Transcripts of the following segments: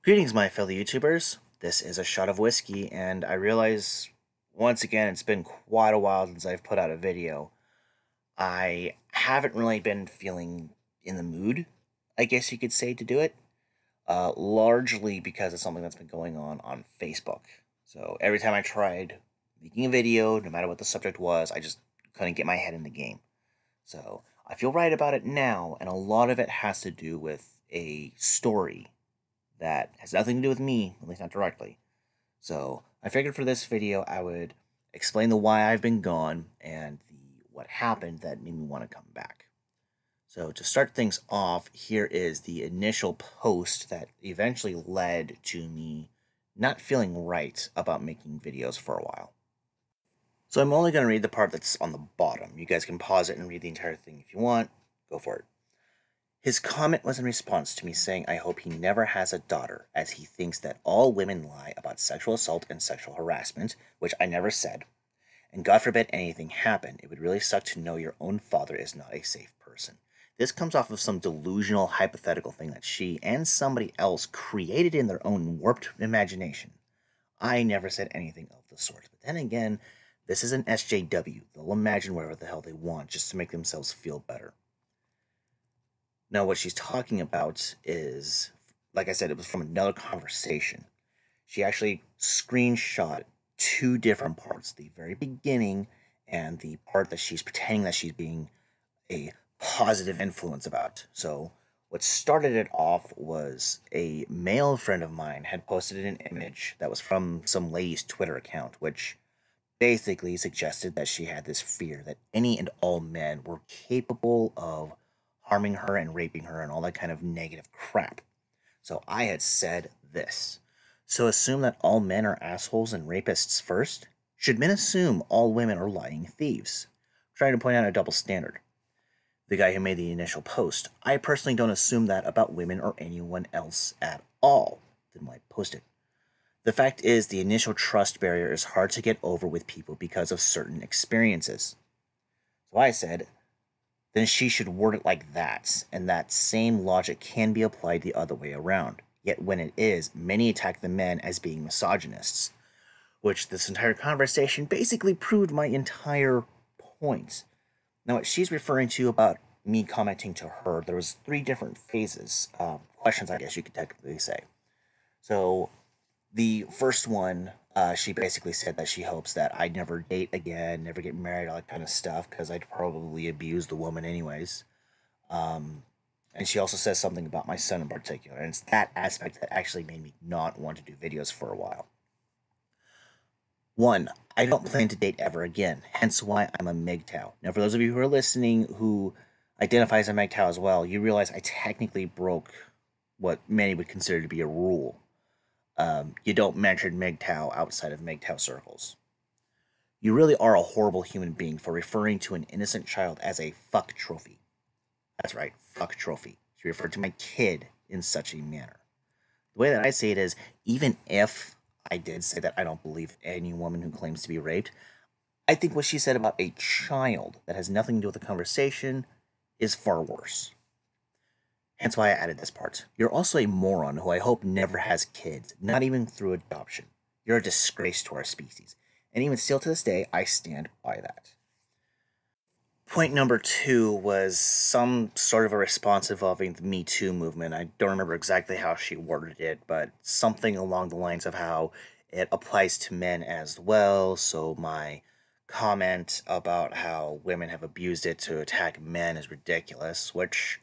Greetings, my fellow YouTubers. This is a shot of whiskey, and I realize once again it's been quite a while since I've put out a video. I haven't really been feeling in the mood, I guess you could say, to do it, largely because of something that's been going on Facebook. So every time I tried making a video, no matter what the subject was, I just couldn't get my head in the game. So I feel right about it now, and a lot of it has to do with a story that has nothing to do with me, at least not directly. So I figured for this video I would explain the why I've been gone and the what happened that made me want to come back. So to start things off, here is the initial post that eventually led to me not feeling right about making videos for a while. So I'm only going to read the part that's on the bottom. You guys can pause it and read the entire thing if you want. Go for it. His comment was in response to me saying I hope he never has a daughter, as he thinks that all women lie about sexual assault and sexual harassment, which I never said. And God forbid anything happen, it would really suck to know your own father is not a safe person. This comes off of some delusional hypothetical thing that she and somebody else created in their own warped imagination. I never said anything of the sort. But then again, this is an SJW. They'll imagine whatever the hell they want just to make themselves feel better. Now, what she's talking about is, like I said, it was from another conversation. She actually screenshot two different parts, the very beginning and the part that she's pretending that she's being a positive influence about. So, what started it off was a male friend of mine had posted an image that was from some lady's Twitter account, which basically suggested that she had this fear that any and all men were capable of harming her and raping her and all that kind of negative crap. So I had said this. So assume that all men are assholes and rapists first? Should men assume all women are lying thieves? I'm trying to point out a double standard. The guy who made the initial post. I personally don't assume that about women or anyone else at all. Didn't like post it. The fact is, the initial trust barrier is hard to get over with people because of certain experiences. So I said, then she should word it like that, and that same logic can be applied the other way around. Yet when it is, many attack the men as being misogynists, which this entire conversation basically proved my entire point. Now, what she's referring to about me commenting to her, there was three different phases, questions, I guess you could technically say. So the first one, she basically said that she hopes that I'd never date again, never get married, all that kind of stuff, because I'd probably abuse the woman anyways. Um, and she also says something about my son in particular, and it's that aspect that actually made me not want to do videos for a while. One, I don't plan to date ever again, hence why I'm a MGTOW. Now, for those of you who are listening who identify as a MGTOW as well, you realize I technically broke what many would consider to be a rule. You don't mention MGTOW outside of MGTOW circles. You really are a horrible human being for referring to an innocent child as a fuck trophy. That's right, fuck trophy. She referred to my kid in such a manner. The way that I say it is, even if I did say that I don't believe any woman who claims to be raped, I think what she said about a child that has nothing to do with the conversation is far worse. Hence why I added this part. You're also a moron who I hope never has kids, not even through adoption. You're a disgrace to our species. And even still to this day, I stand by that. Point number two was some sort of a response involving the Me Too movement. I don't remember exactly how she worded it, but something along the lines of how it applies to men as well. So my comment about how women have abused it to attack men is ridiculous, which,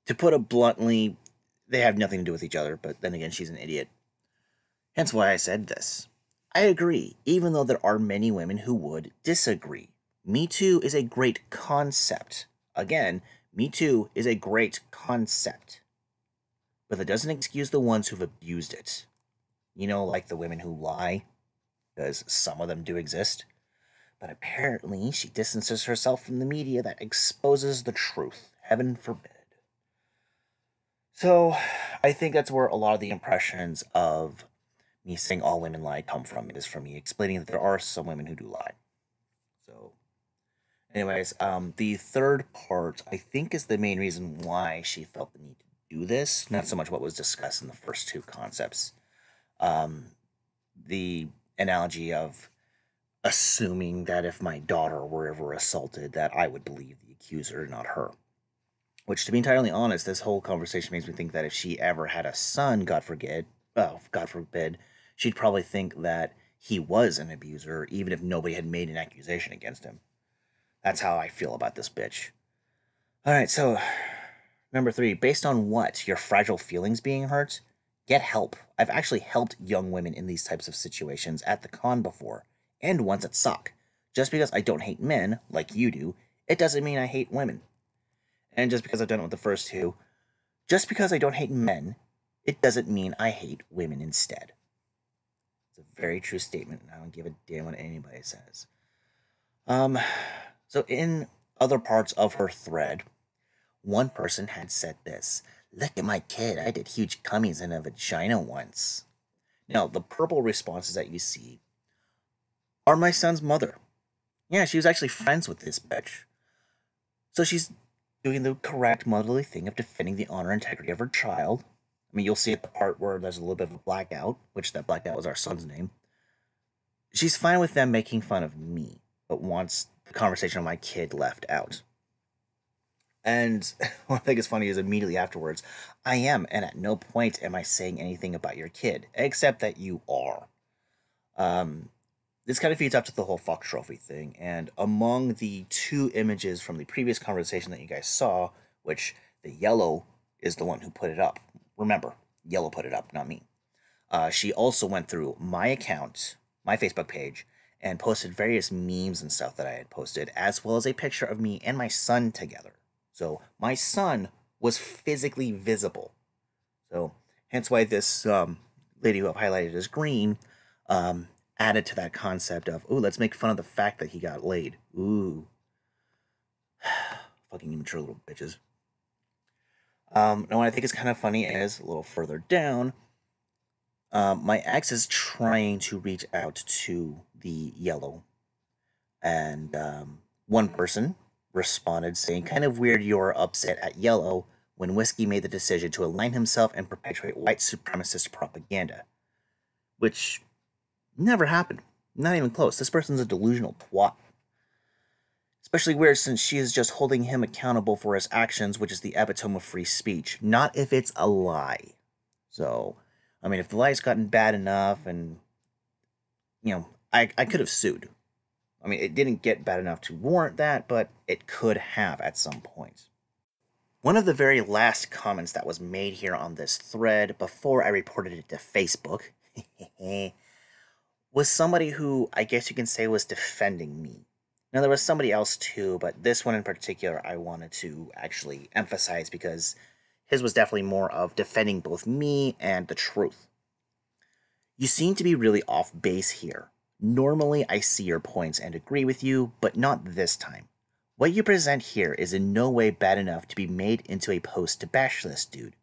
to put it bluntly, they have nothing to do with each other, but then again, she's an idiot. Hence why I said this. I agree, even though there are many women who would disagree. Me Too is a great concept. Again, Me Too is a great concept. But that doesn't excuse the ones who've abused it. You know, like the women who lie, because some of them do exist. But apparently, she distances herself from the media that exposes the truth. Heaven forbid. So, I think that's where a lot of the impressions of me saying all women lie come from. It is from me explaining that there are some women who do lie. So, anyways, the third part, I think, is the main reason why she felt the need to do this, not so much what was discussed in the first two concepts. Um, the analogy of assuming that if my daughter were ever assaulted, that I would believe the accuser, not her. Which, to be entirely honest, this whole conversation makes me think that if she ever had a son, God forbid, she'd probably think that he was an abuser, even if nobody had made an accusation against him. That's how I feel about this bitch. All right, so number 3, based on what? Your fragile feelings being hurt? Get help. I've actually helped young women in these types of situations at the con before, and once at SOC. Just because I don't hate men, like you do, it doesn't mean I hate women. And just because I've done it with the first two, just because I don't hate men, it doesn't mean I hate women instead. It's a very true statement, and I don't give a damn what anybody says. So in other parts of her thread, one person had said this: "Look at my kid, I did huge cummies in a vagina once." Now, the purple responses that you see are my son's mother. Yeah, she was actually friends with this bitch. So she's doing the correct motherly thing of defending the honor and integrity of her child. I mean, you'll see at the part where there's a little bit of a blackout, which that blackout was our son's name. She's fine with them making fun of me, but wants the conversation of my kid left out. And what I think is funny is immediately afterwards, I am, and at no point am I saying anything about your kid, except that you are. This kind of feeds up to the whole fuck trophy thing, and among the two images from the previous conversation that you guys saw, which the yellow is the one who put it up. Remember, yellow put it up, not me. She also went through my account, my Facebook page, and posted various memes and stuff that I had posted, as well as a picture of me and my son together. So my son was physically visible. So hence why this lady who I've highlighted as green added to that concept of, ooh, let's make fun of the fact that he got laid. Ooh. Fucking immature little bitches. Now, what I think is kind of funny is, a little further down, my ex is trying to reach out to the yellow. And one person responded saying, kind of weird you're upset at yellow when Whiskey made the decision to align himself and perpetuate white supremacist propaganda. Which never happened. Not even close. This person's a delusional twat. Especially weird since she is just holding him accountable for his actions, which is the epitome of free speech. Not if it's a lie. So, I mean, if the lie's gotten bad enough and, I could have sued. I mean, it didn't get bad enough to warrant that, but it could have at some point. One of the very last comments that was made here on this thread before I reported it to Facebook was somebody who I guess you can say was defending me. Now, there was somebody else too, but this one in particular I wanted to actually emphasize because his was definitely more of defending both me and the truth. You seem to be really off base here. Normally, I see your points and agree with you, but not this time. What you present here is in no way bad enough to be made into a post to bash this dude.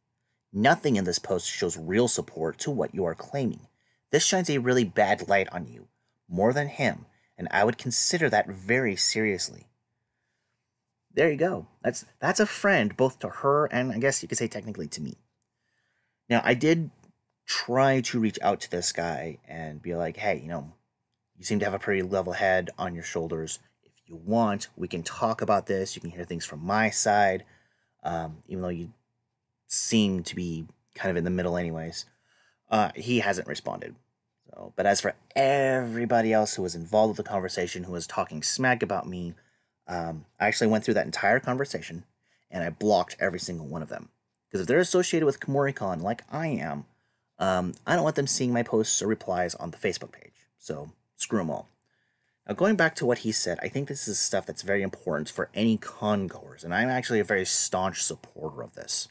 Nothing in this post shows real support to what you are claiming. This shines a really bad light on you, more than him, and I would consider that very seriously. There you go. That's a friend, both to her and I guess you could say technically to me. Now, I did try to reach out to this guy and be like, hey, you seem to have a pretty level head on your shoulders. If you want, we can talk about this. You can hear things from my side, even though you seem to be kind of in the middle anyways. He hasn't responded. So, but as for everybody else who was involved with the conversation, who was talking smack about me, I actually went through that entire conversation, and I blocked every single one of them. Because if they're associated with KomoriCon like I am, I don't want them seeing my posts or replies on the Facebook page. So, screw them all. Now, going back to what he said, I think this is stuff that's very important for any con goers, and I'm actually a very staunch supporter of this.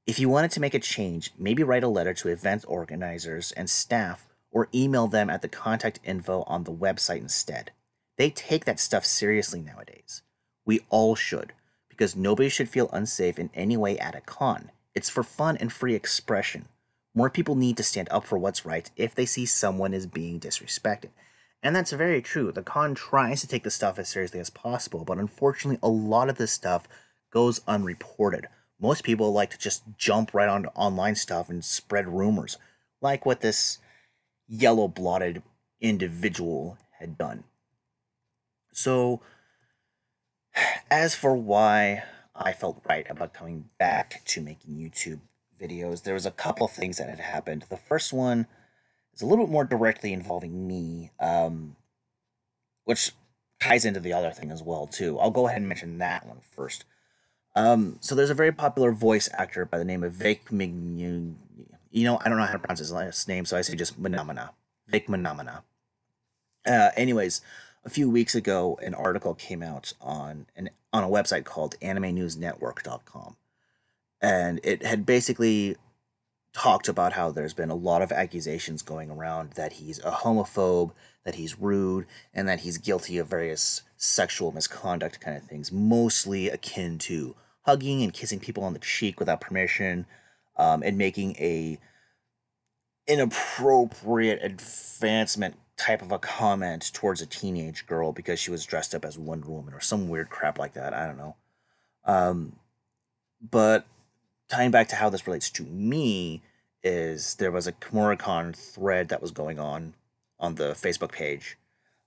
If you wanted to make a change, maybe write a letter to event organizers and staff, or email them at the contact info on the website instead. They take that stuff seriously nowadays. We all should, because nobody should feel unsafe in any way at a con. It's for fun and free expression. More people need to stand up for what's right if they see someone is being disrespected. And that's very true. The con tries to take the stuff as seriously as possible, but unfortunately a lot of this stuff goes unreported. Most people like to just jump right onto online stuff and spread rumors, like what this yellow blotted individual had done. So, as for why I felt right about coming back to making YouTube videos, there was a couple of things that had happened. The first one is a little bit more directly involving me, which ties into the other thing as well too. I'll go ahead and mention that one first. So there's a very popular voice actor by the name of Vic Mignon. I don't know how to pronounce his last name, so I say just Menomina. Vic Menomina. Anyways, a few weeks ago, an article came out on a website called AnimeNewsNetwork.com, and it had basically talked about how there's been a lot of accusations going around that he's a homophobe, that he's rude, and that he's guilty of various sexual misconduct kind of things, mostly akin to hugging and kissing people on the cheek without permission, and making a inappropriate advancement type of a comment towards a teenage girl because she was dressed up as Wonder Woman or some weird crap like that. I don't know. Um, but tying back to how this relates to me is there was a Kimura-con thread that was going on the Facebook page.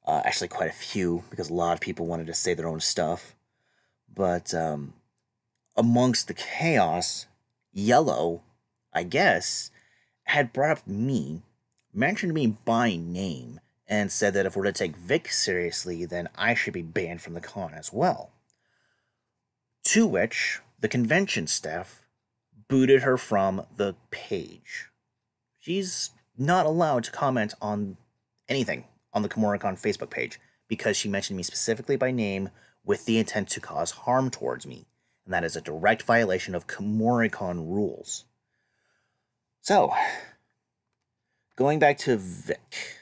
Actually, quite a few because a lot of people wanted to say their own stuff. But amongst the chaos, Yellow, I guess, had brought up me, mentioned me by name, and said that if we're to take Vic seriously, then I should be banned from the con as well. To which the convention staff booted her from the page. She's not allowed to comment on anything on the Kimura-con Facebook page because she mentioned me specifically by name with the intent to cause harm towards me, and that is a direct violation of Kimura-con rules. So, going back to Vic,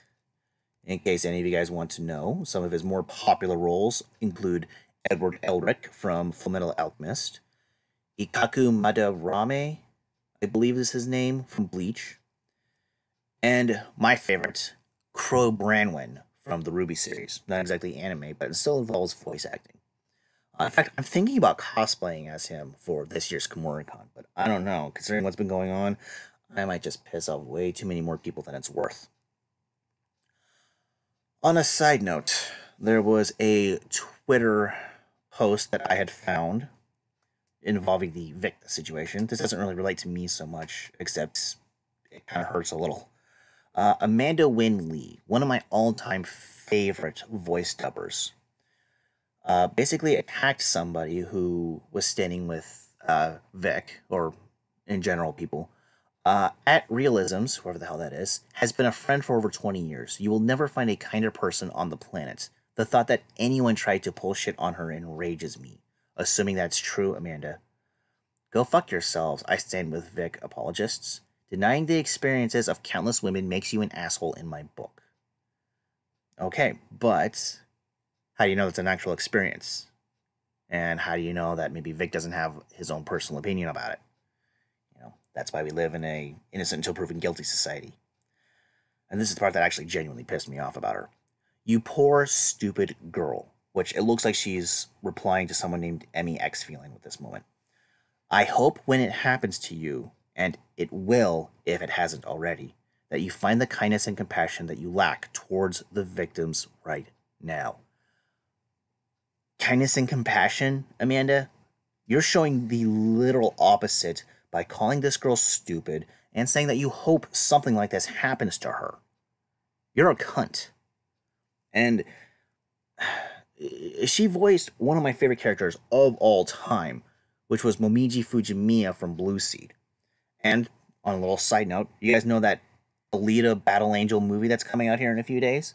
in case any of you guys want to know, some of his more popular roles include Edward Elric from Fullmetal Alchemist, Ikaku Madarame, I believe is his name, from Bleach, and my favorite, Crow Branwen from the Ruby series. Not exactly anime, but it still involves voice acting. In fact, I'm thinking about cosplaying as him for this year's Kimura-con, but I don't know. Considering what's been going on, I might just piss off way too many more people than it's worth. On a side note, there was a Twitter post that I had found involving the Vic situation. This doesn't really relate to me so much, except it kind of hurts a little. Amanda Wynn Lee, one of my all-time favorite voice dubbers, basically attacked somebody who was standing with Vic, or in general people, at Realisms, whoever the hell that is, has been a friend for over 20 years. You will never find a kinder person on the planet. The thought that anyone tried to pull shit on her enrages me. Assuming that's true, Amanda. Go fuck yourselves, I stand with Vic apologists. Denying the experiences of countless women makes you an asshole in my book. Okay, but how do you know it's an actual experience? And how do you know that maybe Vic doesn't have his own personal opinion about it? That's why we live in a innocent until proven guilty society. And this is the part that actually genuinely pissed me off about her. You poor, stupid girl. Which it looks like she's replying to someone named Emmy X Feeling with this moment. I hope when it happens to you, and it will if it hasn't already, that you find the kindness and compassion that you lack towards the victims right now. Kindness and compassion, Amanda? You're showing the literal opposite by calling this girl stupid and saying that you hope something like this happens to her. You're a cunt. And she voiced one of my favorite characters of all time, which was Momiji Fujimiya from Blue Seed. And on a little side note, you guys know that Alita Battle Angel movie that's coming out here in a few days?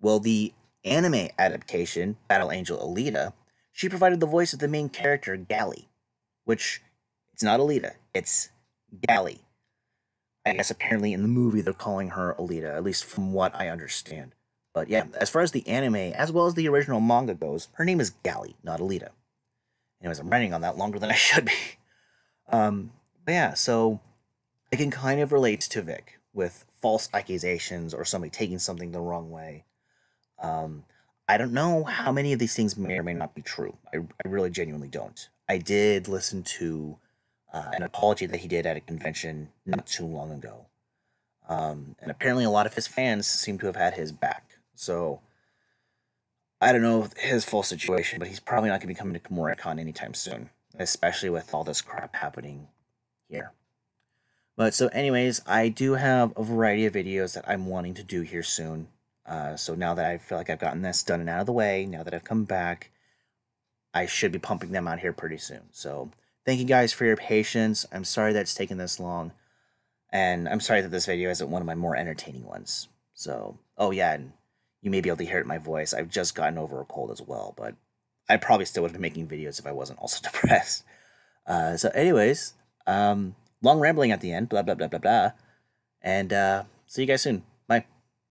Well, the anime adaptation, Battle Angel Alita, she provided the voice of the main character, Gally, which it's not Alita, it's Gally. I guess apparently in the movie they're calling her Alita, at least from what I understand. But yeah, as far as the anime, as well as the original manga goes, her name is Gally, not Alita. Anyways, I'm writing on that longer than I should be. But yeah, so I can kind of relate to Vic with false accusations or somebody taking something the wrong way. I don't know how many of these things may or may not be true. I really genuinely don't. I did listen to an apology that he did at a convention not too long ago. And apparently, a lot of his fans seem to have had his back. So I don't know his full situation, but he's probably not going to be coming to KimuraCon anytime soon, especially with all this crap happening here. But so, anyways, I do have a variety of videos that I'm wanting to do here soon. So now that I feel like I've gotten this done and out of the way, now that I've come back, I should be pumping them out here pretty soon. So thank you guys for your patience. I'm sorry that it's taken this long. And I'm sorry that this video isn't one of my more entertaining ones. So, oh yeah, and you may be able to hear it in my voice. I've just gotten over a cold as well, but I probably still would have been making videos if I wasn't also depressed. So anyways, long rambling at the end, blah, blah, blah, blah, blah. And see you guys soon.